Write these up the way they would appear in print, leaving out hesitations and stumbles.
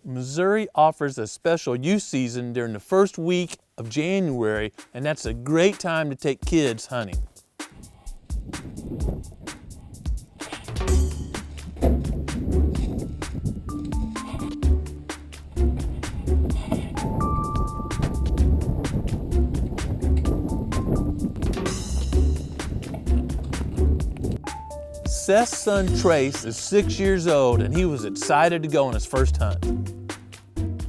Missouri offers a special youth season during the first week of January, and that's a great time to take kids hunting. Seth's son Trace is 6 years old and he was excited to go on his first hunt.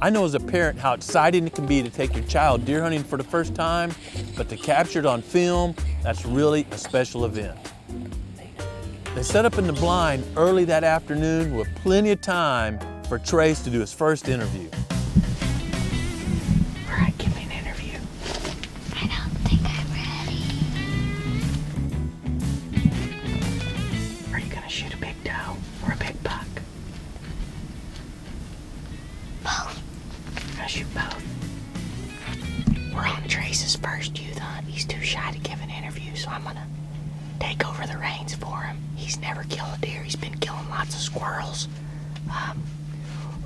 I know as a parent how exciting it can be to take your child deer hunting for the first time, but to capture it on film, that's really a special event. They set up in the blind early that afternoon with plenty of time for Trace to do his first interview. All right, give me an interview. I don't think I'm ready. Are you gonna shoot a big doe or a big buck? Both. I shoot both. We're on Trace's first youth hunt. He's too shy to give an interview, so I'm gonna take over the reins for him. He's never killed a deer. He's been killing lots of squirrels.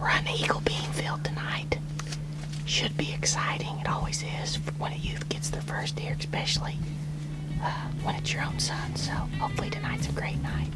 We're on the eagle bean field tonight. Should be exciting. It always is when a youth gets their first deer, especially when it's your own son. So hopefully tonight's a great night.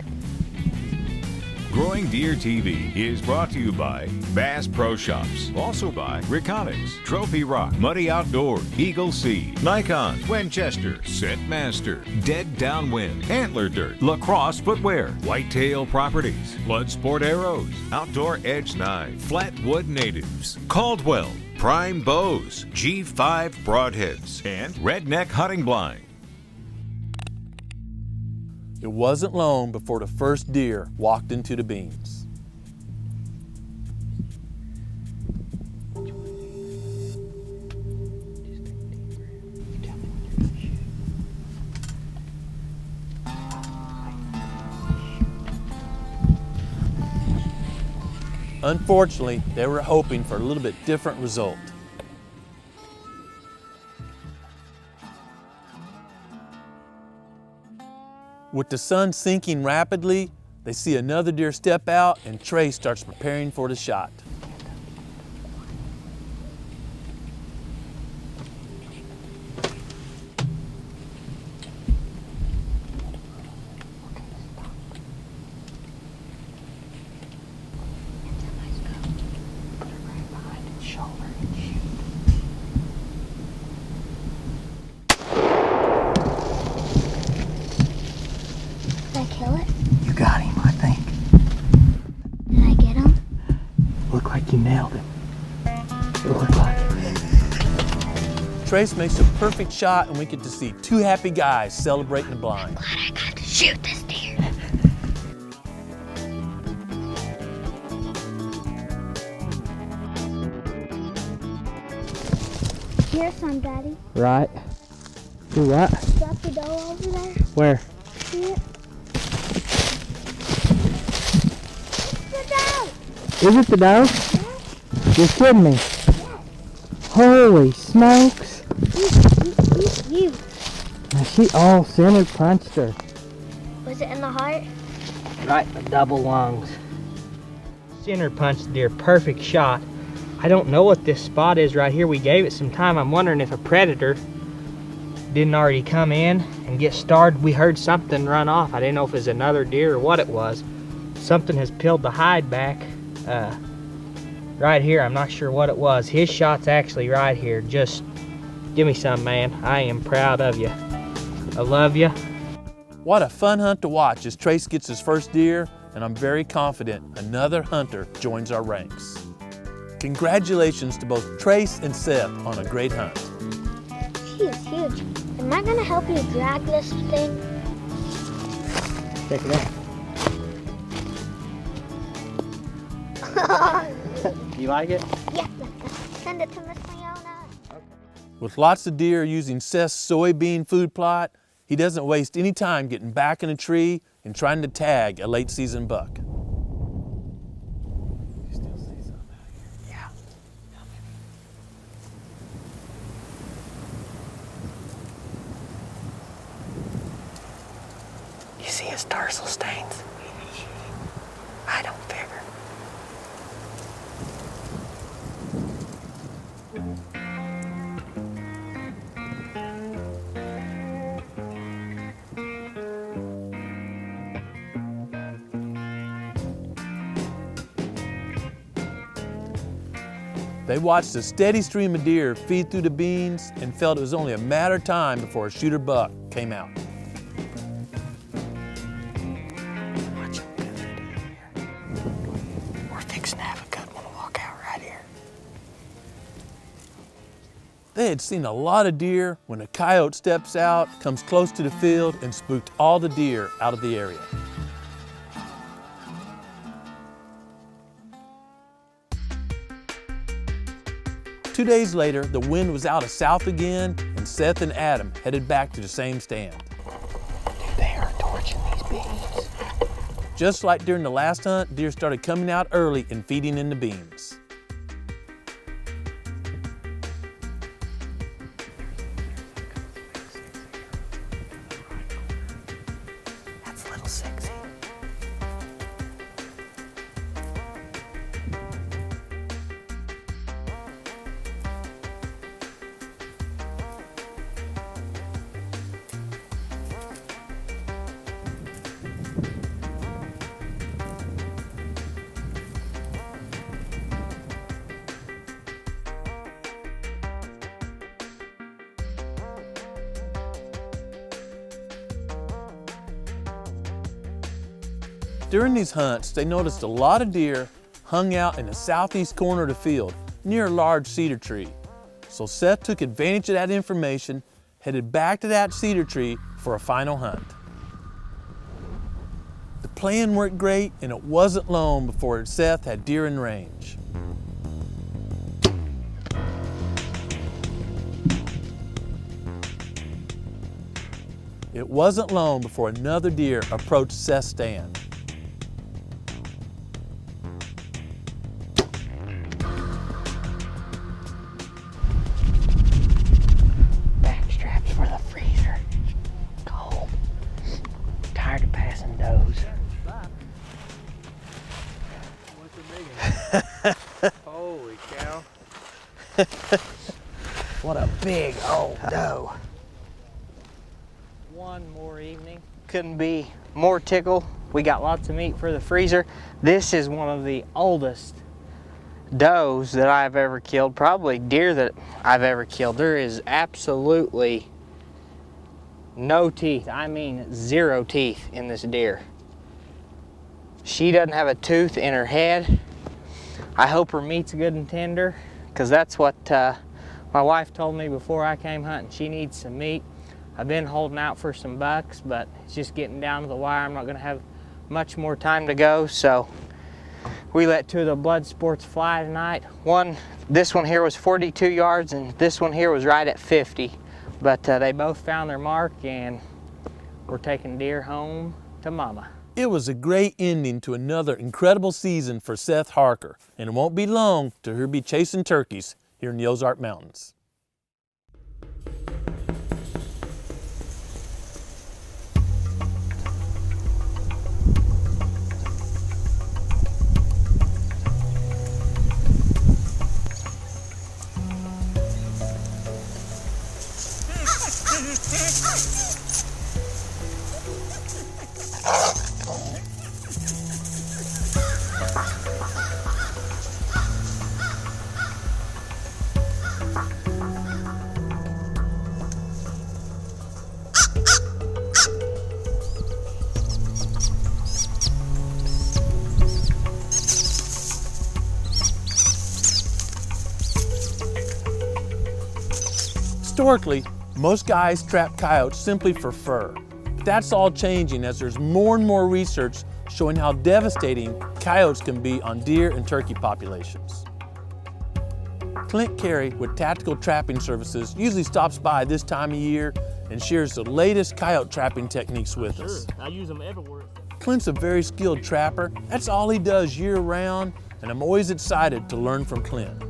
Growing Deer TV is brought to you by Bass Pro Shops, also by Reconics, Trophy Rock, Muddy Outdoors, Eagle Seed, Nikon, Winchester, Scent Master, Dead Downwind, Antler Dirt, Lacrosse Footwear, Whitetail Properties, Blood Sport Arrows, Outdoor Edge Knives, Flatwood Natives, Caldwell, Prime Bows, G5 Broadheads, and Redneck Hunting Blind. It wasn't long before the first deer walked into the beans. Unfortunately, they were hoping for a little bit different result. With the sun sinking rapidly, they see another deer step out and Trace starts preparing for the shot. Put it right behind its shoulder and shoot. Did I kill it? You got him, I think. Did I get him? Looked like you nailed him. It looked like. Trace makes a perfect shot and we get to see two happy guys celebrating the blind. Glad I got to shoot this deer. Here's some, Daddy. Right. Do what? Drop the doe over there. Where? See it? It's the doe! Is it the doe? Yeah. You're kidding me. Yeah. Holy smokes. You. Now she all centered punched her. Was it in the heart? Right in the double lungs. Center punched deer, perfect shot. I don't know what this spot is right here. We gave it some time. I'm wondering if a predator didn't already come in and get started. We heard something run off. I didn't know if it was another deer or what it was. Something has peeled the hide back right here. I'm not sure what it was. His shot's actually right here. Just give me some, man. I am proud of you. I love you. What a fun hunt to watch as Trace gets his first deer, and I'm very confident another hunter joins our ranks. Congratulations to both Trace and Seth on a great hunt. He is huge. Am I gonna help you drag this thing? Check it out. You like it? Yeah. Send it to Miss Leona. With lots of deer using Seth's soybean food plot, he doesn't waste any time getting back in a tree and trying to tag a late season buck. Yeah. You see his tarsal stains? I don't figure. They watched a steady stream of deer feed through the beans and felt it was only a matter of time before a shooter buck came out. We're fixing to have a good one walk out right here. They had seen a lot of deer when a coyote steps out, comes close to the field, and spooked all the deer out of the area. Two days later, the wind was out of south again, and Seth and Adam headed back to the same stand. They are torching these beans. Just like during the last hunt, deer started coming out early and feeding in the beans. That's a little sexy. During these hunts, they noticed a lot of deer hung out in the southeast corner of the field near a large cedar tree. So Seth took advantage of that information, headed back to that cedar tree for a final hunt. The plan worked great, and it wasn't long before Seth had deer in range. It wasn't long before another deer approached Seth's stand. Backstraps for the freezer. Cold. Tired of passing does. Holy cow. What a big old doe. One more evening. Couldn't be more tickled. We got lots of meat for the freezer. This is one of the oldest does that I've ever killed, probably deer that I've ever killed. There is absolutely no teeth. I mean 0 teeth in this deer. She doesn't have a tooth in her head. I hope her meat's good and tender, because that's what my wife told me before I came hunting. She needs some meat. I've been holding out for some bucks, but it's just getting down to the wire. I'm not going to have much more time to go, so we let 2 of the blood sports fly tonight. This one here was 42 yards, and this one here was right at 50. But they both found their mark, and we're taking deer home to mama. It was a great ending to another incredible season for Seth Harker, and it won't be long till he'll be chasing turkeys here in the Ozark Mountains. Historically, most guys trap coyotes simply for fur. But that's all changing as there's more and more research showing how devastating coyotes can be on deer and turkey populations. Clint Carey with Tactical Trapping Services usually stops by this time of year and shares the latest coyote trapping techniques with us. I use them everywhere. Clint's a very skilled trapper. That's all he does year round, and I'm always excited to learn from Clint.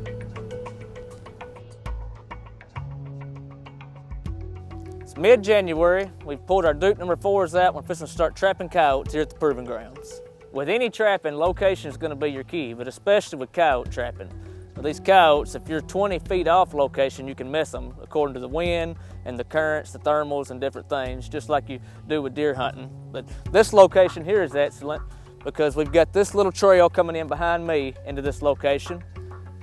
Mid-January, we've pulled our Duke number 4s out. We're fixing to start trapping coyotes here at the Proving Grounds. With any trapping, location is going to be your key, but especially with coyote trapping. With these coyotes, if you're 20 feet off location, you can miss them according to the wind and the currents, the thermals, and different things, just like you do with deer hunting. But this location here is excellent because we've got this little trail coming in behind me into this location.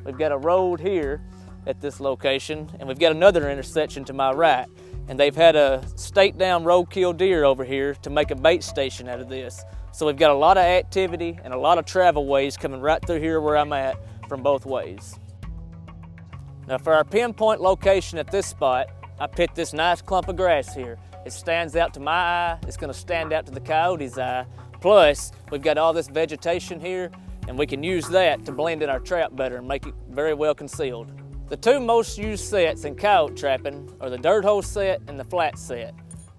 we've got a road here at this location, and we've got another intersection to my right. And they've had a stake down roadkill deer over here to make a bait station out of this. So we've got a lot of activity and a lot of travel ways coming right through here where I'm at from both ways. Now for our pinpoint location at this spot, I picked this nice clump of grass here. It stands out to my eye, it's gonna stand out to the coyote's eye. Plus, we've got all this vegetation here, and we can use that to blend in our trap better and make it very well concealed. The two most used sets in coyote trapping are the dirt hole set and the flat set.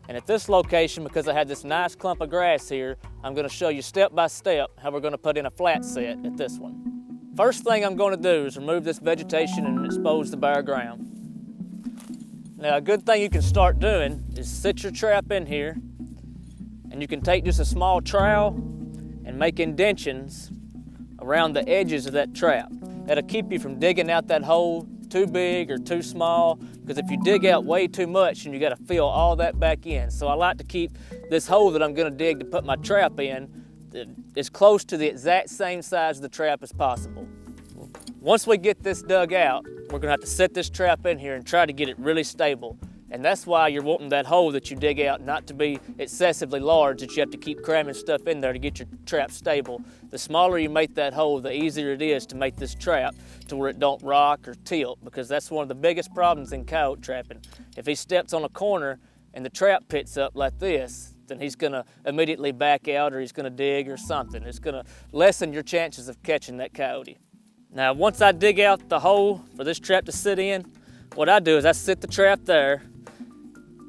And at this location, because I had this nice clump of grass here, I'm gonna show you step by step how we're gonna put in a flat set at this one. First thing I'm gonna do is remove this vegetation and expose the bare ground. Now, a good thing you can start doing is sit your trap in here, and you can take just a small trowel and make indentions around the edges of that trap. That'll keep you from digging out that hole too big or too small, because if you dig out way too much, and you gotta fill all that back in. So I like to keep this hole that I'm gonna dig to put my trap in as close to the exact same size of the trap as possible. Once we get this dug out, we're gonna have to set this trap in here and try to get it really stable. And that's why you're wanting that hole that you dig out not to be excessively large, that you have to keep cramming stuff in there to get your trap stable. The smaller you make that hole, the easier it is to make this trap to where it don't rock or tilt, because that's one of the biggest problems in coyote trapping. If he steps on a corner and the trap pits up like this, then he's gonna immediately back out, or he's gonna dig or something. It's gonna lessen your chances of catching that coyote. Now, once I dig out the hole for this trap to sit in, what I do is I sit the trap there,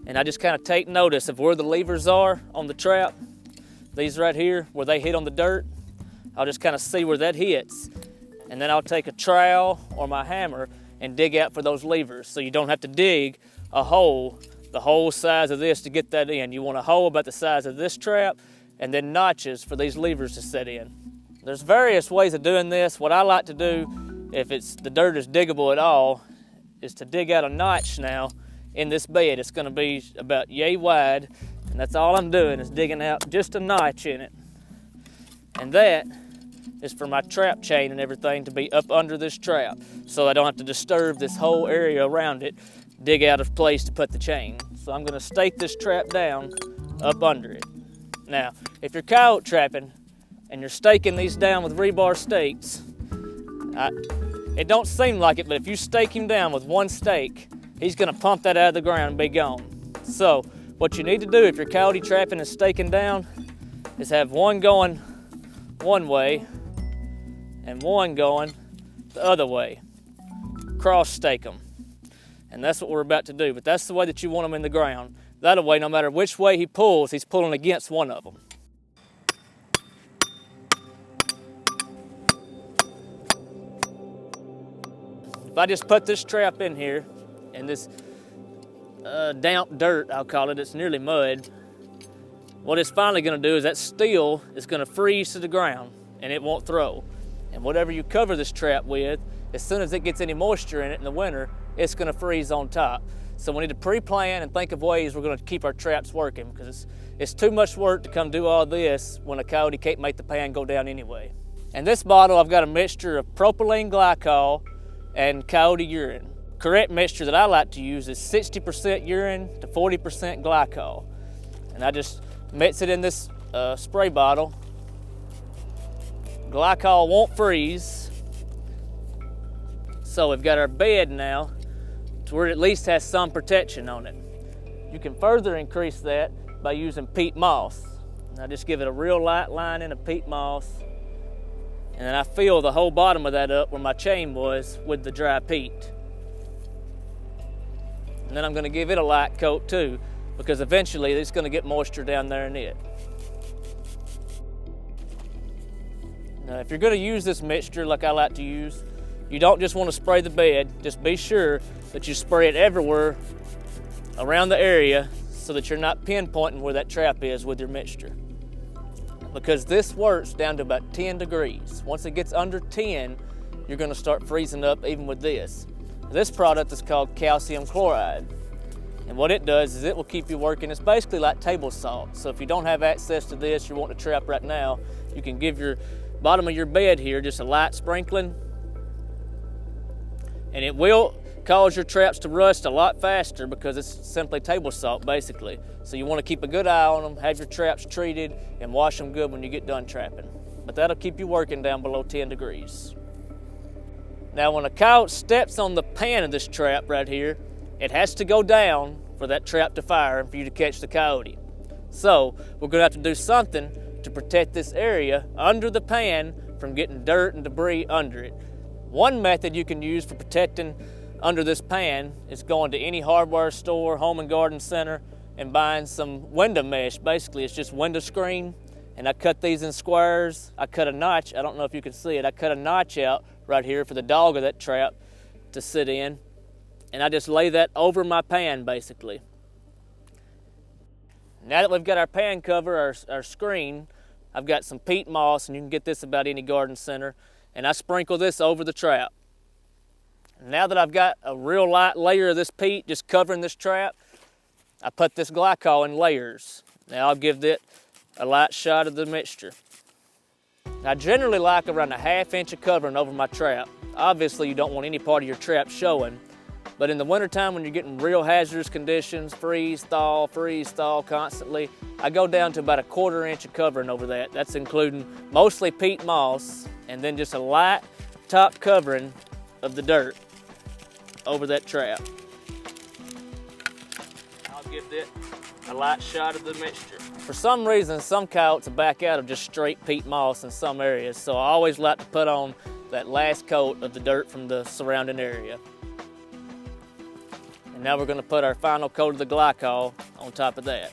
and I just kind of take notice of where the levers are on the trap. These right here, where they hit on the dirt, I'll just kind of see where that hits. And then I'll take a trowel or my hammer and dig out for those levers, so you don't have to dig a hole the whole size of this to get that in. You want a hole about the size of this trap, and then notches for these levers to set in. There's various ways of doing this. What I like to do, if the dirt is diggable at all, is to dig out a notch now in this bed. It's gonna be about yay wide, and that's all I'm doing is digging out just a notch in it. And that is for my trap chain and everything to be up under this trap, so I don't have to disturb this whole area around it, dig out of place to put the chain. So I'm gonna stake this trap down up under it. Now, if you're coyote trapping and you're staking these down with rebar stakes, it don't seem like it, but if you stake him down with one stake, he's gonna pump that out of the ground and be gone. So what you need to do if you're coyote trapping and staking down is have one going one way and one going the other way. Cross stake them. And that's what we're about to do, but that's the way that you want them in the ground. That way, no matter which way he pulls, he's pulling against one of them. If I just put this trap in here, in this damp dirt, I'll call it, it's nearly mud, what it's finally gonna do is that steel is gonna freeze to the ground and it won't throw. And whatever you cover this trap with, as soon as it gets any moisture in it in the winter, it's gonna freeze on top. So we need to pre-plan and think of ways we're gonna keep our traps working, because it's too much work to come do all this when a coyote can't make the pan go down anyway. In this bottle, I've got a mixture of propylene glycol and coyote urine. Correct mixture that I like to use is 60% urine to 40% glycol. And I just mix it in this spray bottle. Glycol won't freeze. So we've got our bed now to where it at least has some protection on it. You can further increase that by using peat moss. And I just give it a real light line in of peat moss, and then I fill the whole bottom of that up where my chain was with the dry peat. And then I'm gonna give it a light coat too, because eventually it's gonna get moisture down there in it. Now, if you're gonna use this mixture like I like to use, you don't just wanna spray the bed, just be sure that you spray it everywhere around the area so that you're not pinpointing where that trap is with your mixture. Because this works down to about 10 degrees. Once it gets under 10, you're gonna start freezing up even with this. This product is called calcium chloride. And what it does is it will keep you working. It's basically like table salt. So if you don't have access to this, you're wanting to trap right now, you can give your bottom of your bed here just a light sprinkling, And it will cause your traps to rust a lot faster because it's simply table salt basically. So you want to keep a good eye on them, have your traps treated, and wash them good when you get done trapping. But that'll keep you working down below 10 degrees. Now when a coyote steps on the pan of this trap right here, it has to go down for that trap to fire and for you to catch the coyote. So we're gonna have to do something to protect this area under the pan from getting dirt and debris under it. One method you can use for protecting under this pan is going to any hardware store, home and garden center, and buying some window mesh. Basically, it's just window screen, and I cut these in squares. I cut a notch, I don't know if you can see it, I cut a notch out right here for the dog of that trap to sit in, and I just lay that over my pan basically. Now that we've got our pan cover, our screen, I've got some peat moss, and you can get this about any garden center, and I sprinkle this over the trap. Now that I've got a real light layer of this peat just covering this trap, I put this glycol in layers. Now I'll give it a light shot of the mixture. I generally like around a 1/2 inch of covering over my trap. Obviously you don't want any part of your trap showing, but in the wintertime when you're getting real hazardous conditions, freeze, thaw constantly, I go down to about a 1/4 inch of covering over that. That's including mostly peat moss and then just a light top covering of the dirt over that trap. I'll give it a light shot of the mixture. For some reason, some coyotes will back out of just straight peat moss in some areas, so I always like to put on that last coat of the dirt from the surrounding area. And now we're going to put our final coat of the glycol on top of that.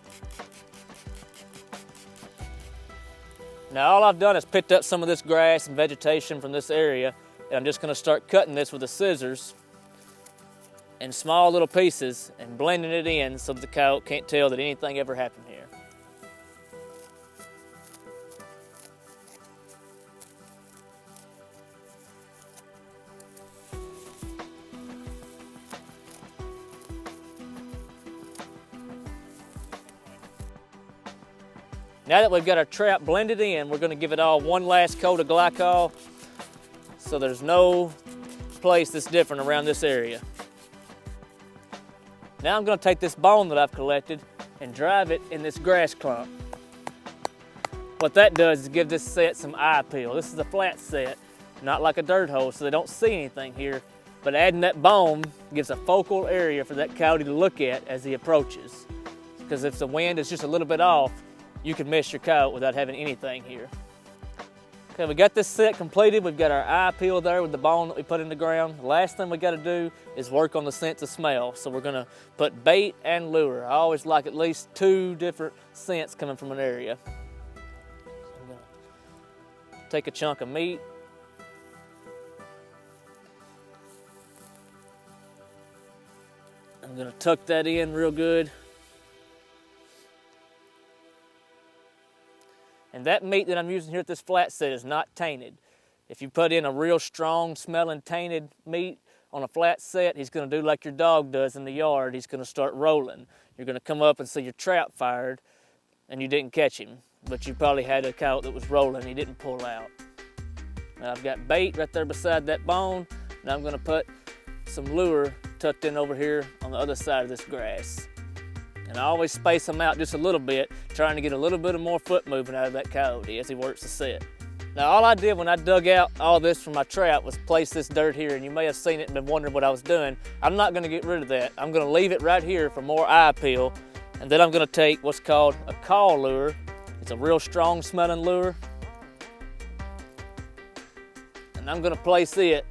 Now all I've done is picked up some of this grass and vegetation from this area, and I'm just going to start cutting this with the scissors in small little pieces and blending it in so that the coyote can't tell that anything ever happened here. Now that we've got our trap blended in, we're going to give it all one last coat of glycol so there's no place that's different around this area. Now I'm going to take this bone that I've collected and drive it in this grass clump. What that does is give this set some eye appeal. This is a flat set, not like a dirt hole, so they don't see anything here. But adding that bone gives a focal area for that coyote to look at as he approaches. Because if the wind is just a little bit off, you can miss your coyote without having anything here. Okay, we got this set completed. We've got our eye peel there with the bone that we put in the ground. The last thing we got to do is work on the sense of smell. So we're gonna put bait and lure. I always like at least 2 different scents coming from an area. So I'm gonna take a chunk of meat. I'm gonna tuck that in real good. And that meat that I'm using here at this flat set is not tainted. If you put in a real strong smelling tainted meat on a flat set, he's gonna do like your dog does in the yard. He's gonna start rolling. You're gonna come up and see your trap fired and you didn't catch him, but you probably had a coyote that was rolling and he didn't pull out. Now I've got bait right there beside that bone. Now I'm gonna put some lure tucked in over here on the other side of this grass. And I always space them out just a little bit, trying to get a little bit of more foot movement out of that coyote as he works the set. Now all I did when I dug out all this from my trap was place this dirt here, and you may have seen it and been wondering what I was doing. I'm not gonna get rid of that. I'm gonna leave it right here for more eye appeal, and then I'm gonna take what's called a call lure. It's a real strong smelling lure. And I'm gonna place it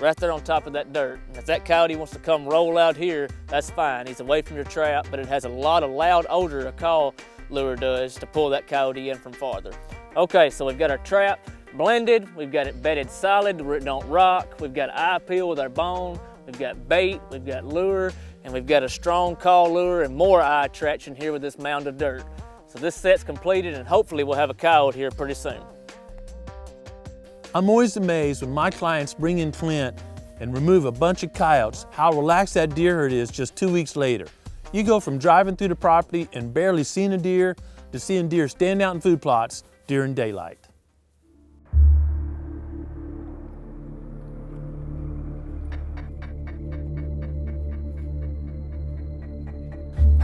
right there on top of that dirt. And if that coyote wants to come roll out here, that's fine. He's away from your trap, but it has a lot of loud odor a call lure does to pull that coyote in from farther. Okay, so we've got our trap blended, we've got it bedded solid where it don't rock, we've got eye peel with our bone, we've got bait, we've got lure, and we've got a strong call lure and more eye attraction here with this mound of dirt. So this set's completed, and hopefully we'll have a coyote here pretty soon. I'm always amazed when my clients bring in Clint and remove a bunch of coyotes, how relaxed that deer herd is just 2 weeks later. You go from driving through the property and barely seeing a deer to seeing deer stand out in food plots during daylight.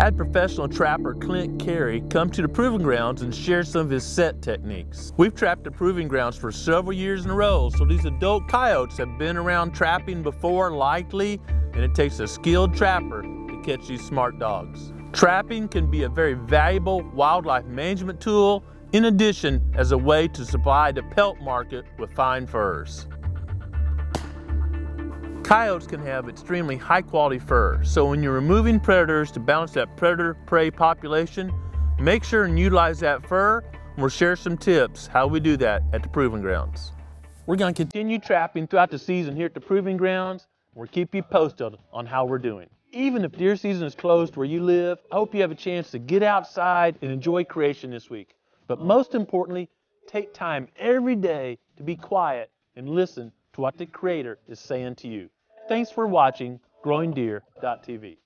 I had professional trapper Clint Carey come to the proving grounds and share some of his set techniques. We've trapped the proving grounds for several years in a row, so these adult coyotes have been around trapping before likely, and it takes a skilled trapper to catch these smart dogs. Trapping can be a very valuable wildlife management tool, in addition as a way to supply the pelt market with fine furs. Coyotes can have extremely high quality fur, so when you're removing predators to balance that predator-prey population, make sure and utilize that fur, and we'll share some tips how we do that at the proving grounds. We're going to continue trapping throughout the season here at the proving grounds. We'll keep you posted on how we're doing. Even if deer season is closed where you live, I hope you have a chance to get outside and enjoy creation this week. But most importantly, take time every day to be quiet and listen to what the Creator is saying to you. Thanks for watching GrowingDeer.tv.